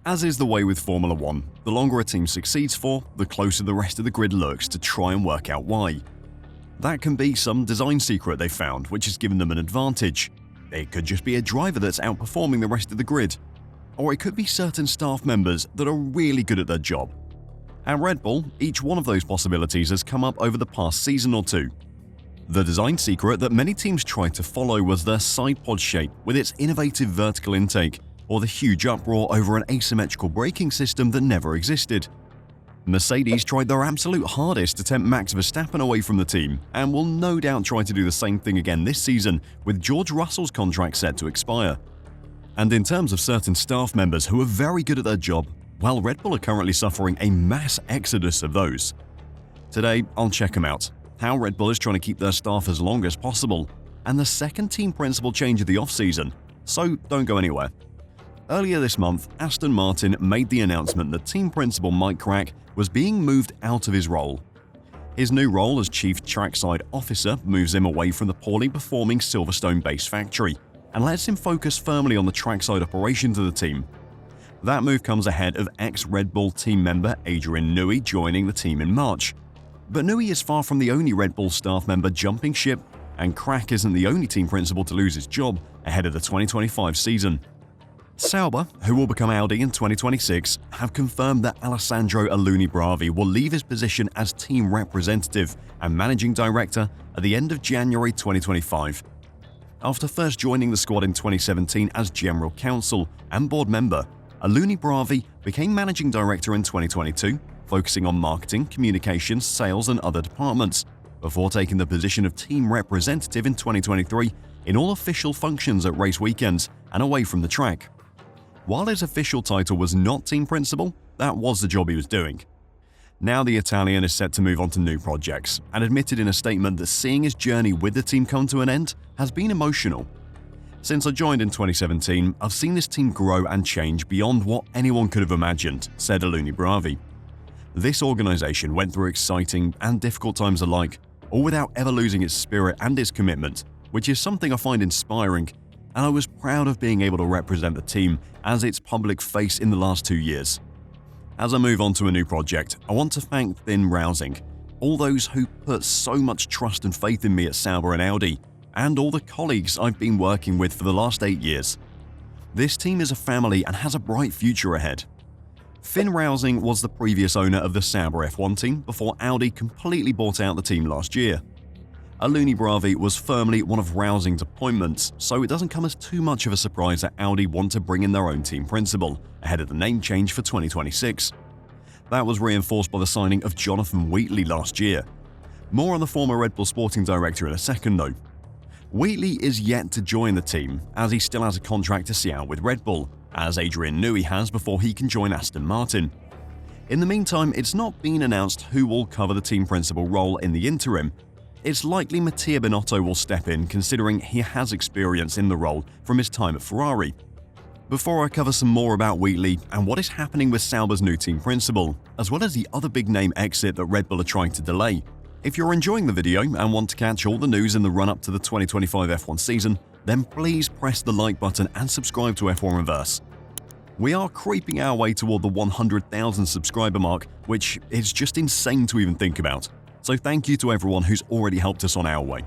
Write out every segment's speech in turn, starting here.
As is the way with Formula One, the longer a team succeeds for, the closer the rest of the grid looks to try and work out why. That can be some design secret they found which has given them an advantage. It could just be a driver that's outperforming the rest of the grid. Or it could be certain staff members that are really good at their job. At Red Bull, each one of those possibilities has come up over the past season or two. The design secret that many teams tried to follow was their side pod shape with its innovative vertical intake, or the huge uproar over an asymmetrical braking system that never existed. Mercedes tried their absolute hardest to tempt Max Verstappen away from the team and will no doubt try to do the same thing again this season with George Russell's contract set to expire. And in terms of certain staff members who are very good at their job, well, Red Bull are currently suffering a mass exodus of those. Today, I'll check them out, how Red Bull is trying to keep their staff as long as possible, and the second team principal change of the off-season, so don't go anywhere. Earlier this month, Aston Martin made the announcement that team principal Mike Crack was being moved out of his role. His new role as Chief Trackside Officer moves him away from the poorly performing Silverstone-based factory and lets him focus firmly on the trackside operations of the team. That move comes ahead of ex-Red Bull team member Adrian Newey joining the team in March. But Newey is far from the only Red Bull staff member jumping ship, and Crack isn't the only team principal to lose his job ahead of the 2025 season. Sauber, who will become Audi in 2026, have confirmed that Alessandro Aluni-Bravi will leave his position as team representative and managing director at the end of January 2025. After first joining the squad in 2017 as general counsel and board member, Aluni-Bravi became managing director in 2022, focusing on marketing, communications, sales and other departments, before taking the position of team representative in 2023 in all official functions at race weekends and away from the track. While his official title was not team principal, that was the job he was doing. Now the Italian is set to move on to new projects and admitted in a statement that seeing his journey with the team come to an end has been emotional. Since I joined in 2017, I've seen this team grow and change beyond what anyone could have imagined, said Aluni-Bravi. This organization went through exciting and difficult times alike, all without ever losing its spirit and its commitment, which is something I find inspiring, and I was proud of being able to represent the team as its public face in the last 2 years. As I move on to a new project, I want to thank Finn Rousing, all those who put so much trust and faith in me at Sauber and Audi, and all the colleagues I've been working with for the last 8 years. This team is a family and has a bright future ahead. Finn Rousing was the previous owner of the Sauber F1 team before Audi completely bought out the team last year. Aluni-Bravi was firmly one of Rousing's appointments, so it doesn't come as too much of a surprise that Audi want to bring in their own team principal ahead of the name change for 2026. That was reinforced by the signing of Jonathan Wheatley last year. More on the former Red Bull sporting director in a second though. Wheatley is yet to join the team as he still has a contract to see out with Red Bull, as Adrian Newey has before he can join Aston Martin. In the meantime, it's not been announced who will cover the team principal role in the interim. It's likely Mattia Binotto will step in considering he has experience in the role from his time at Ferrari. Before I cover some more about Wheatley and what is happening with Sauber's new team principal, as well as the other big name exit that Red Bull are trying to delay, if you're enjoying the video and want to catch all the news in the run-up to the 2025 F1 season, then please press the like button and subscribe to F1 Reverse. We are creeping our way toward the 100,000 subscriber mark, which is just insane to even think about. So thank you to everyone who's already helped us on our way.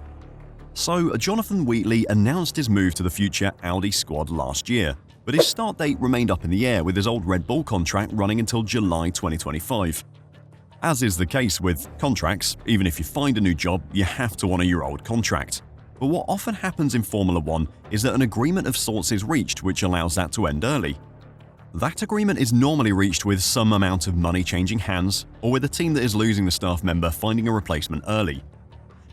So Jonathan Wheatley announced his move to the future Audi squad last year, but his start date remained up in the air with his old Red Bull contract running until July 2025. As is the case with contracts, even if you find a new job, you have to honor your old contract. But what often happens in Formula One is that an agreement of sorts is reached which allows that to end early. That agreement is normally reached with some amount of money changing hands, or with a team that is losing the staff member finding a replacement early.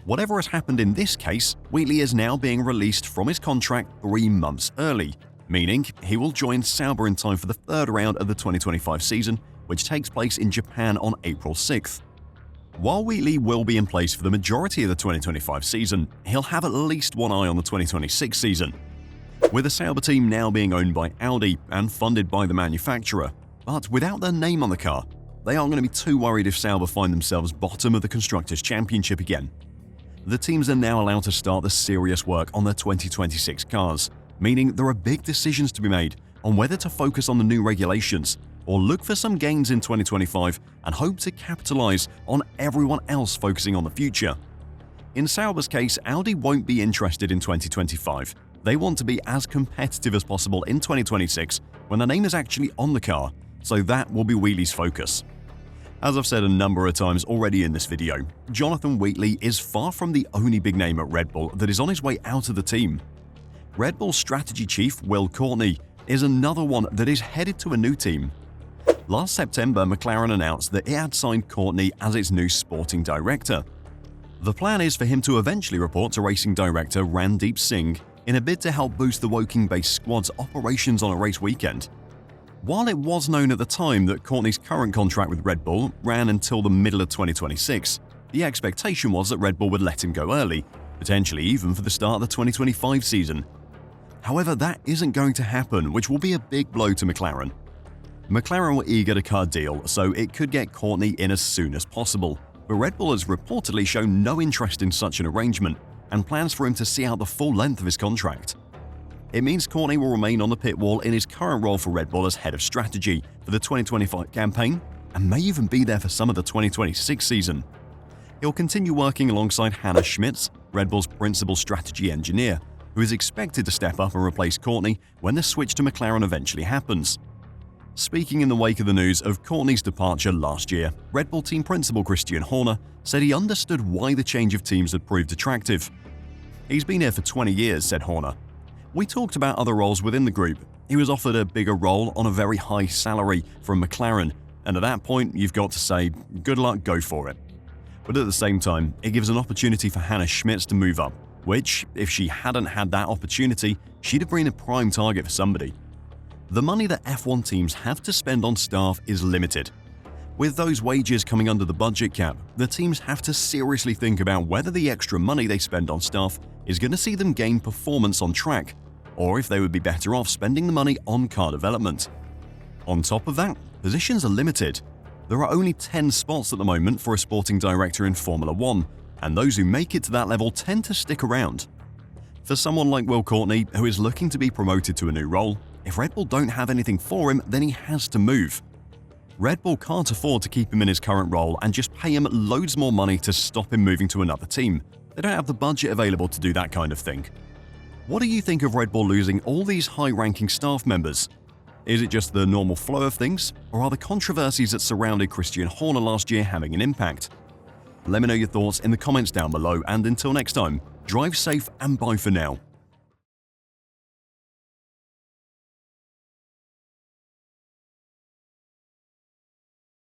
Whatever has happened in this case, Wheatley is now being released from his contract 3 months early, meaning he will join Sauber in time for the third round of the 2025 season, which takes place in Japan on April 6th. While Wheatley will be in place for the majority of the 2025 season, he'll have at least one eye on the 2026 season. With the Sauber team now being owned by Audi and funded by the manufacturer, but without their name on the car, they aren't going to be too worried if Sauber find themselves bottom of the Constructors' Championship again. The teams are now allowed to start the serious work on their 2026 cars, meaning there are big decisions to be made on whether to focus on the new regulations or look for some gains in 2025 and hope to capitalize on everyone else focusing on the future. In Sauber's case, Audi won't be interested in 2025. They want to be as competitive as possible in 2026 when the name is actually on the car, so that will be Wheatley's focus. As I've said a number of times already in this video, Jonathan Wheatley is far from the only big name at Red Bull that is on his way out of the team. Red Bull strategy chief Will Courtney is another one that is headed to a new team. Last September, McLaren announced that it had signed Courtney as its new sporting director. The plan is for him to eventually report to racing director Randeep Singh in a bid to help boost the Woking-based squad's operations on a race weekend. While it was known at the time that Courtney's current contract with Red Bull ran until the middle of 2026, the expectation was that Red Bull would let him go early, potentially even for the start of the 2025 season. However, that isn't going to happen, which will be a big blow to McLaren. McLaren were eager to cut a deal, so it could get Courtney in as soon as possible, but Red Bull has reportedly shown no interest in such an arrangement and plans for him to see out the full length of his contract. It means Courtney will remain on the pit wall in his current role for Red Bull as head of strategy for the 2025 campaign and may even be there for some of the 2026 season. He'll continue working alongside Hannah Schmitz, Red Bull's principal strategy engineer, who is expected to step up and replace Courtney when the switch to McLaren eventually happens. Speaking in the wake of the news of Courtney's departure last year, Red Bull team principal Christian Horner said he understood why the change of teams had proved attractive. "He's been here for 20 years, said Horner. "We talked about other roles within the group. He was offered a bigger role on a very high salary from McLaren, and at that point you've got to say, good luck, go for it." But at the same time, it gives an opportunity for Hannah Schmitz to move up, which, if she hadn't had that opportunity, she'd have been a prime target for somebody. The money that F1 teams have to spend on staff is limited. With those wages coming under the budget cap, the teams have to seriously think about whether the extra money they spend on staff is going to see them gain performance on track, or if they would be better off spending the money on car development. On top of that, positions are limited. There are only 10 spots at the moment for a sporting director in Formula One, and those who make it to that level tend to stick around. For someone like Will Courtney, who is looking to be promoted to a new role, if Red Bull don't have anything for him, then he has to move. Red Bull can't afford to keep him in his current role and just pay him loads more money to stop him moving to another team. They don't have the budget available to do that kind of thing. What do you think of Red Bull losing all these high-ranking staff members? Is it just the normal flow of things, or are the controversies that surrounded Christian Horner last year having an impact? Let me know your thoughts in the comments down below, and until next time, drive safe and bye for now.